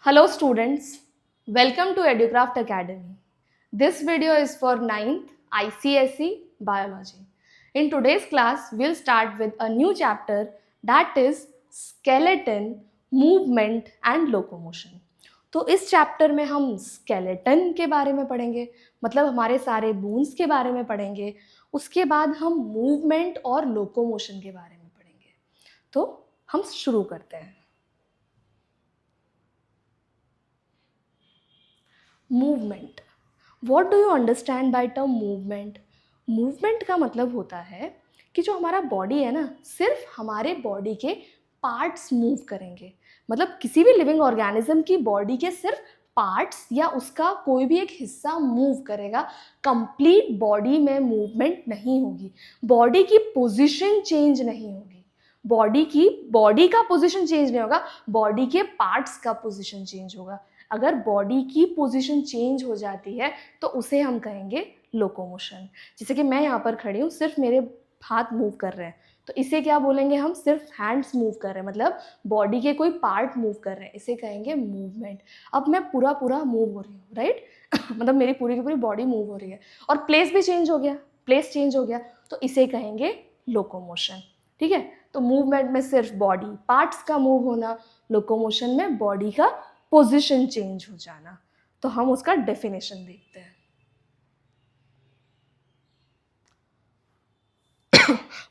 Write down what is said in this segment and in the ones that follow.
Hello students, welcome to EduCraft Academy. This video is for 9th ICSE Biology. In today's class, we'll start with a new chapter that is Skeleton, Movement and Locomotion. तो इस chapter में हम skeleton के बारे में पढ़ेंगे, मतलब हमारे सारे बोन्स के बारे में पढ़ेंगे. उसके बाद हम मूवमेंट और लोकोमोशन के बारे में पढ़ेंगे. तो हम शुरू करते हैं. Movement. What do you understand by term movement? Movement का मतलब होता है कि जो हमारा बॉडी है ना, सिर्फ हमारे बॉडी के पार्ट्स मूव करेंगे. मतलब किसी भी लिविंग ऑर्गेनिज्म की बॉडी के सिर्फ पार्ट्स या उसका कोई भी एक हिस्सा मूव करेगा. कंप्लीट बॉडी में मूवमेंट नहीं होगी. बॉडी की पोजीशन चेंज नहीं होगी. बॉडी का पोजीशन चेंज नहीं होगा, बॉडी के पार्ट्स का पोजीशन चेंज होगा. अगर बॉडी की पोजीशन चेंज हो जाती है तो उसे हम कहेंगे लोकोमोशन. जैसे कि मैं यहाँ पर खड़ी हूँ, सिर्फ मेरे हाथ मूव कर रहे हैं, तो इसे क्या बोलेंगे हम? सिर्फ हैंड्स मूव कर रहे हैं, मतलब बॉडी के कोई पार्ट मूव कर रहे हैं, इसे कहेंगे मूवमेंट. अब मैं पूरा मूव हो रही हूँ, राइट? मतलब मेरी पूरी की पूरी बॉडी मूव हो रही है और प्लेस भी चेंज हो गया, प्लेस चेंज हो गया, तो इसे कहेंगे लोकोमोशन. ठीक है, तो मूवमेंट में सिर्फ बॉडी पार्ट्स का मूव होना, लोकोमोशन में बॉडी का पोजीशन चेंज हो जाना. तो हम उसका डेफिनेशन देखते हैं.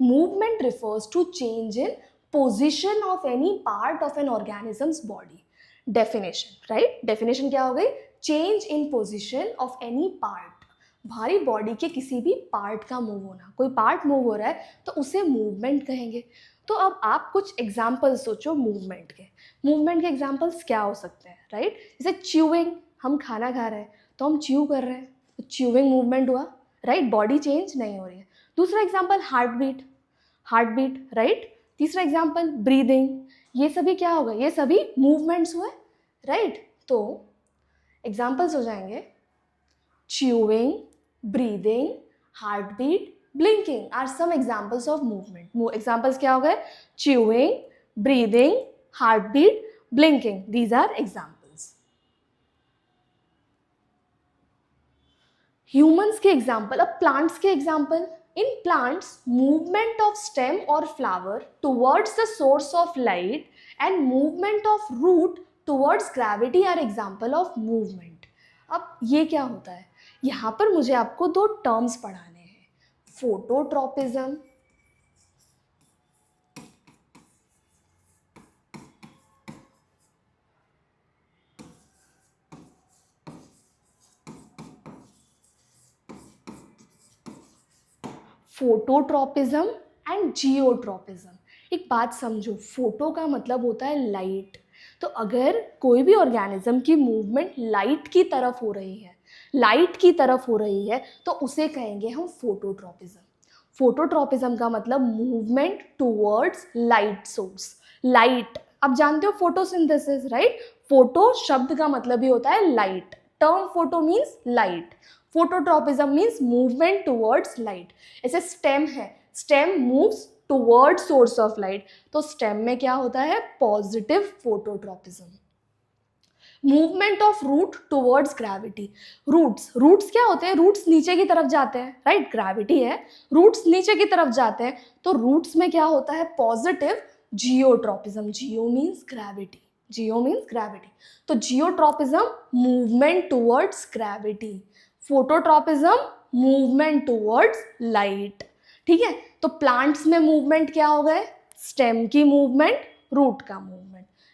Movement refers to change in position of any part of an organism's body. Definition, right? Definition क्या हो गई? Change in position of any part. हमारी बॉडी के किसी भी पार्ट का मूव होना. कोई पार्ट मूव हो रहा है तो उसे मूवमेंट कहेंगे. तो अब आप कुछ एग्जाम्पल्स सोचो मूवमेंट के. मूवमेंट के एग्जाम्पल्स क्या हो सकते हैं, राइट? जैसे च्यूइंग. हम खाना खा रहे हैं तो हम च्यू कर रहे हैं, तो च्यूइंग मूवमेंट हुआ, राइट? बॉडी चेंज नहीं हो रही है. दूसरा एग्जाम्पल हार्ट बीट, राइट? तीसरा एग्जाम्पल ब्रीदिंग. ये सभी क्या होगा? ये सभी मूवमेंट्स हुए, राइट? तो एग्जाम्पल्स हो जाएंगे chewing, breathing, heartbeat, blinking are some examples of movement. Examples क्या हो गए? Chewing, breathing, heartbeat, blinking. These are examples. Humans के example. अब plants के example. In plants, movement of stem or flower towards the source of light and movement of root towards gravity are example of movement. अब ये क्या होता है? यहाँ पर मुझे आपको दो टर्म्स पढ़ाने हैं. Phototropism, and geotropism. एक बात समझो, फोटो का मतलब होता है लाइट. तो अगर कोई भी ऑर्गेनिज्म की मूवमेंट लाइट की तरफ हो रही है तो उसे कहेंगे हम फोटोट्रॉपिज्म. फोटोट्रॉपिज्म का मतलब movement towards light source. Light, आप जानते हो फोटोसिंथेसिस, राइट? फोटो शब्द का मतलब ही होता है light. Term photo means light. Phototropism means movement towards light. ऐसे स्टेम है, stem moves toward source of light, तो स्टेम में क्या होता है? Positive phototropism. Movement of root towards gravity. Roots क्या होते हैं? रूट्स नीचे की तरफ जाते हैं, राइट? ग्रेविटी है, रूट्स नीचे की तरफ जाते हैं, तो रूट्स में क्या होता है? Positive geotropism. Geo means gravity. तो geotropism movement towards gravity, phototropism movement towards light. ठीक है, तो प्लांट्स में मूवमेंट क्या हो गए? स्टेम की मूवमेंट, रूट का मूवमेंट.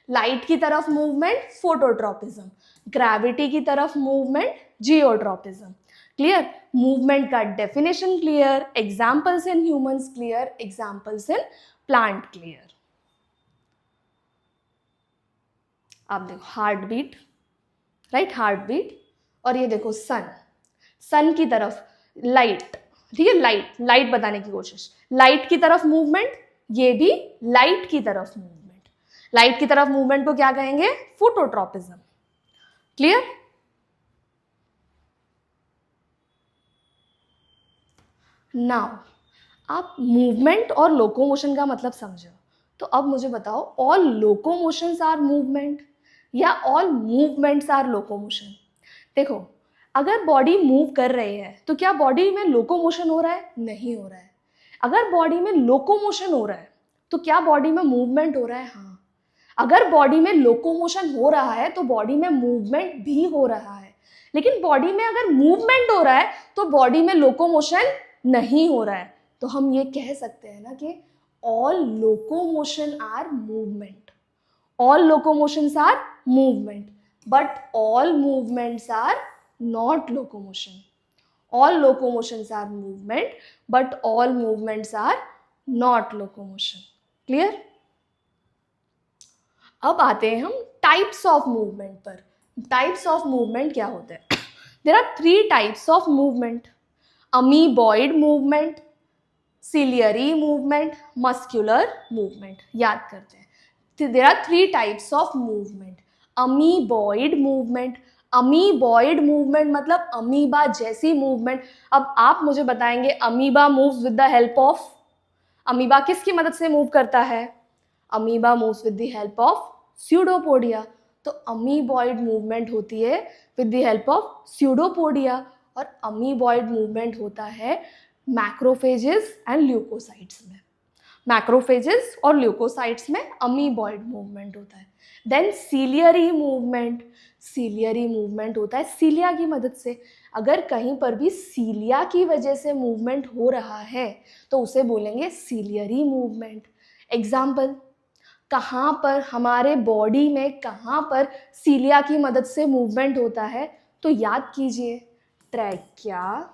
लाइट की तरफ मूवमेंट फोटोट्रॉपिज्म, ग्रेविटी की तरफ मूवमेंट जियोट्रॉपिज्म. क्लियर? मूवमेंट का definition clear, examples in humans clear, examples in plant clear. आप देखो heart beat, right? Heart beat. और ये देखो सन की तरफ लाइट. ठीक है, लाइट बताने की कोशिश. लाइट की तरफ मूवमेंट, ये भी लाइट की तरफ मूवमेंट. लाइट की तरफ मूवमेंट को क्या कहेंगे? फोटोट्रॉपिज्म. क्लियर? नाउ आप मूवमेंट और लोकोमोशन का मतलब समझो. तो अब मुझे बताओ, ऑल लोकोमोशंस आर मूवमेंट. या ऑल मूवमेंट्स आर लोकोमोशन? देखो, अगर बॉडी मूव कर रही है तो क्या बॉडी में लोकोमोशन हो रहा है? नहीं हो रहा है। अगर बॉडी में लोकोमोशन हो रहा है तो क्या बॉडी में मूवमेंट हो रहा है? हाँ। अगर बॉडी में लोकोमोशन हो रहा है तो बॉडी में मूवमेंट भी हो रहा है। लेकिन बॉडी में अगर मूवमेंट हो रहा है तो बॉडी में लोकोमोशन नहीं हो रहा है। तो हम ये कह सकते हैं ना कि all locomotion are movement, all locomotions are movement, but all movements are not locomotion. All locomotions are movement, but all movements are not locomotion. Clear? अब आते हैं हम टाइप्स ऑफ मूवमेंट पर। टाइप्स ऑफ मूवमेंट क्या होते हैं? There are 3 types of movement: amoeboid movement, ciliary movement, muscular movement. याद करते हैं, there are 3 types of movement. Amoeboid movement, amoeboid movement मतलब अमीबा जैसी मूवमेंट। अब आप मुझे बताएंगे amoeba moves with the help of, amoeba किसकी मदद से मूव करता है? Amoeba moves with the help of pseudopodia. तो अमीबॉइड मूवमेंट होती है with the help of pseudopodia, और अमीबॉइड मूवमेंट होता है मैक्रोफेजेस एंड ल्यूकोसाइट्स में। मैक्रोफेजेस और ल्यूकोसाइट्स में अमीबॉइड मूवमेंट होता है। Then ciliary movement, ciliary movement होता है सीलिया की मदद से। अगर कहीं पर भी सीलिया की वजह से मूवमेंट हो रहा है तो उसे बोलेंगे सीलियरी मूवमेंट। एग्जाम्पल, कहाँ पर हमारे बॉडी में कहाँ पर सीलिया की मदद से मूवमेंट होता है? तो याद कीजिए, trachea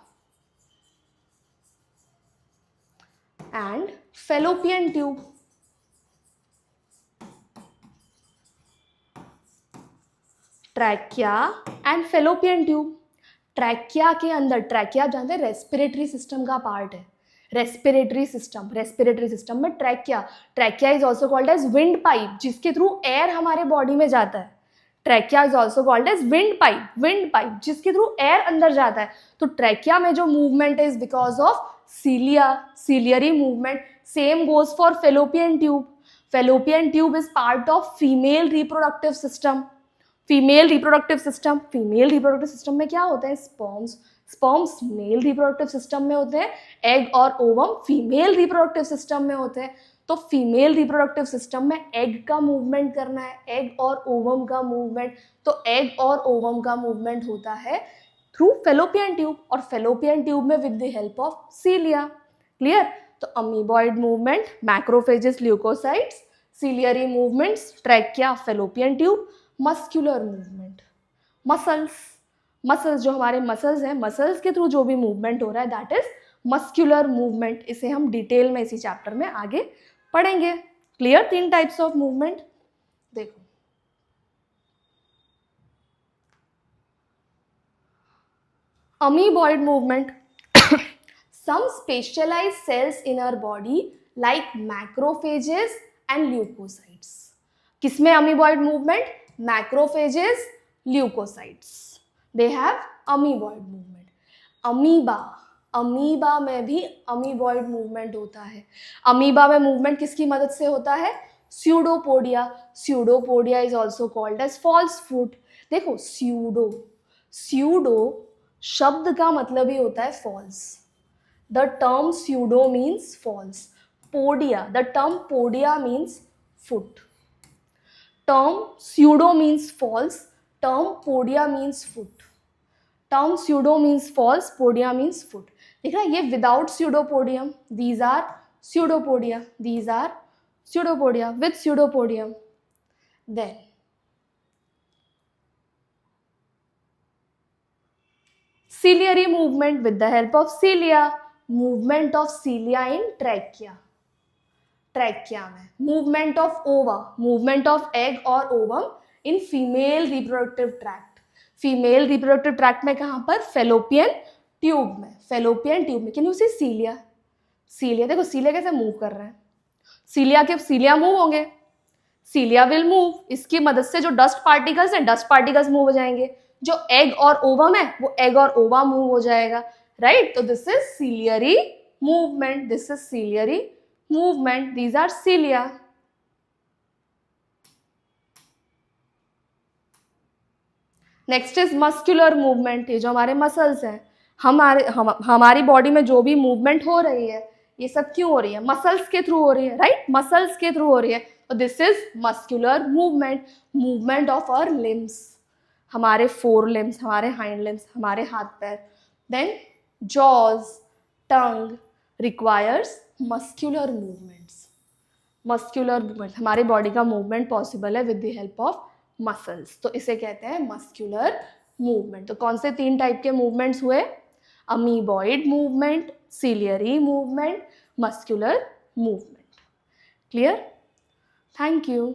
and Fallopian tube. Trachea and Fallopian tube. Trachea के अंदर, ट्रैकिया आप जानते हैं रेस्पिरेटरी सिस्टम का पार्ट है। रेस्पिरेटरी सिस्टम, रेस्पिरेटरी सिस्टम में trachea, trachea is also called as wind pipe, जिसके थ्रू एयर हमारे बॉडी में जाता है। Trachea is also called as wind pipe, wind pipe जिसके थ्रू एयर अंदर जाता है। तो ट्रैकिया में जो movement is because of cilia, ciliary movement. Same goes for fallopian tube. Fallopian tube is part of female reproductive system. Female reproductive system, female reproductive system में क्या होता है? Sperms, sperms male reproductive system में होते हैं, egg और ovum female reproductive system में होते हैं। तो फीमेल रिप्रोडक्टिव सिस्टम में एग का मूवमेंट करना है, एग और ओवम का मूवमेंट। तो एग और ओवम का मूवमेंट होता है थ्रू फेलोपियन ट्यूब, और फेलोपियन ट्यूब में with the help of cilia. Clear? तो amoeboid movement macrophages leucocytes, ciliary movements trachea fallopian tube, muscular movement muscles, muscles जो हमारे मसल्स हैं, मसल्स के थ्रू जो भी मूवमेंट हो रहा है दैट इज मस्कुलर मूवमेंट। इसे हम डिटेल में इसी चैप्टर में आगे पढ़ेंगे। क्लियर? 3 types of movement. देखो, amoeboid movement some specialized cells in our body like macrophages and leukocytes. किसमें amoeboid movement? Macrophages, leukocytes, they have amoeboid movement. Amoeba, amoeba में भी अमीबॉइड मूवमेंट होता है। अमीबा में मूवमेंट किसकी मदद से होता है? Pseudopodia. Pseudopodia is also called as false foot. देखो, स्यूडो, स्यूडो शब्द का मतलब ही होता है false. The term pseudo means false. Podia, the term podia means foot. Term pseudo means false, term podia means foot. Term pseudo means false, podia means foot. देख रहा है, ये without pseudopodium, these are pseudopodia, these are pseudopodia, with pseudopodium. Then ciliary movement with the help of cilia, movement of cilia in trachea, trachea में movement of ova, movement of egg or ovum in female reproductive tract, female reproductive tract में कहाँ पर? fallopian tube में, fallopian tube में। can you see cilia? cilia, देखो cilia कैसे move कर रहे हैं, cilia के cilia मूव होंगे, cilia will move, इसकी मदद से जो डस्ट पार्टिकल्स हैं, डस्ट पार्टिकल्स मूव हो जाएंगे। जो एग और ओवम है वो एग और ओवा मूव हो जाएगा, राइट? तो this is ciliary movement, this is ciliary movement, these are cilia. Next is muscular movement, ये जो हमारे मसल्स हैं, हमारी बॉडी में जो भी मूवमेंट हो रही है ये सब क्यों हो रही है, मसल्स के थ्रू हो रही है, राइट, मसल्स के थ्रू हो रही है, तो this is muscular movement, movement of our limbs, हमारे फोर लिम्स, हमारे हाइंड लिम्स, हमारे हाथ पैर. Then jaws, tongue requires muscular movements. Muscular movement, हमारी बॉडी का मूवमेंट पॉसिबल है with the help of muscles, तो इसे कहते हैं मस्कुलर मूवमेंट. तो कौन से 3 टाइप के मूवमेंट्स हुए, amoeboid movement, ciliary movement, muscular movement. Clear? Thank you.